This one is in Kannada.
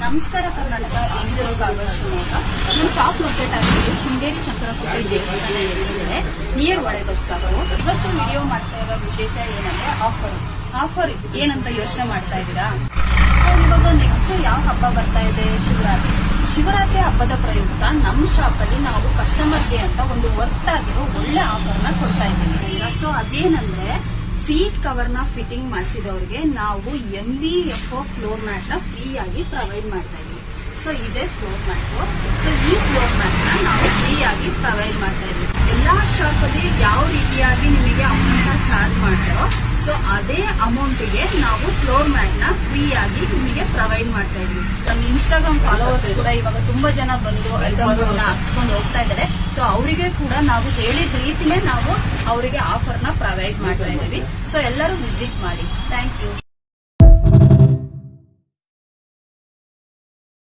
ನಮಸ್ಕಾರ ಕರ್ನಾಟಕ ಏಂಜಲ್ಸ್ ಕಾರ್ಬರ್ ಶಿವಮೊಗ್ಗ. ನಮ್ಮ ಶಾಪ್ ಲೊಕೇಟ್ ಆಗಿದ್ದು ಶೃಂಗೇರಿ ಶಂಕರಪುಟ್ಟಿ ದೇವಸ್ಥಾನ ಎದುರುಗಡೆ ನಿಯರ್ ಒಡೆ ಬಸ್ ಸ್ಟಾಪ್. ಇವತ್ತು ವಿಡಿಯೋ ಮಾಡ್ತಾ ಇರೋ ವಿಶೇಷ ಏನಂದ್ರೆ ಆಫರ್ ಏನಂತ ಯೋಚನೆ ಮಾಡ್ತಾ ಇದ್ದೀರಾ? ಇವಾಗ ನೆಕ್ಸ್ಟ್ ಯಾವ ಹಬ್ಬ ಬರ್ತಾ ಇದೆ? ಶಿವರಾತ್ರಿ ಹಬ್ಬದ ಪ್ರಯುಕ್ತ ನಮ್ಮ ಶಾಪ್ ಅಲ್ಲಿ ನಾವು ಕಸ್ಟಮರ್ಗೆ ಅಂತ ಒಂದು ವರ್ತ್ ಆಗಿರೋ ಒಳ್ಳೆ ಆಫರ್ ನ ಕೊಡ್ತಾ ಇದ್ದೀವಿ. ಸೊ ಅದೇನಂದ್ರೆ ಸೀಟ್ ಕವರ್ ನ ಫಿಟ್ಟಿಂಗ್ ಮಾಡಿಸಿದವ್ರಿಗೆ ನಾವು MVFO ಫ್ಲೋರ್ ಮ್ಯಾಟ್ ನ ಫ್ರೀ ಆಗಿ ಪ್ರೊವೈಡ್ ಮಾಡ್ತಾ ಇದೀವಿ. ಸೊ ಇದೇ ಫ್ಲೋರ್ ಮ್ಯಾಟ್. ಸೊ ಈ ಫ್ಲೋರ್ ಮ್ಯಾಟ್ ನ ನಾವು ಫ್ರೀ ಆಗಿ ಪ್ರೊವೈಡ್ ಮಾಡ್ತಾ ಇದೀವಿ. ಎಲ್ಲಾ ಶಾಪ್ ಅಲ್ಲಿ ಯಾವ ರೀತಿಯಾಗಿ ನಿಮಗೆ ಅಮೌಂಟ್ ನ ಚಾರ್ಜ್ ಮಾಡ್ತಾರೋ ಸೊ ಅದೇ ಅಮೌಂಟ್ ಗೆ ನಾವು ಫ್ಲೋರ್ ಮ್ಯಾಟ್ ನ ಫ್ರೀ ಆಗಿ ನಿಮಗೆ ಪ್ರೊವೈಡ್ ಮಾಡ್ತಾ ಇದೀವಿ. ನಮ್ಮ ಇನ್ಸ್ಟಾಗ್ರಾಮ್ ಫಾಲೋವರ್ಸ್ ಕೂಡ ಇವಾಗ ತುಂಬಾ ಜನ ಬಂದು ಐಟಮ್ ಹಾಕ್ಸ್ಕೊಂಡು ಹೋಗ್ತಾ ಇದ್ದಾರೆ. ಸೊ ಅವರಿಗೆ ಕೂಡ ನಾವು ಹೇಳಿದ ರೀತಿನೇ ನಾವು ಅವರಿಗೆ ಆಫರ್ ನ ಪ್ರೊವೈಡ್ ಮಾಡ್ತಾ ಇದೀವಿ. ಸೊ ಎಲ್ಲರೂ ವಿಸಿಟ್ ಮಾಡಿ. Thank you.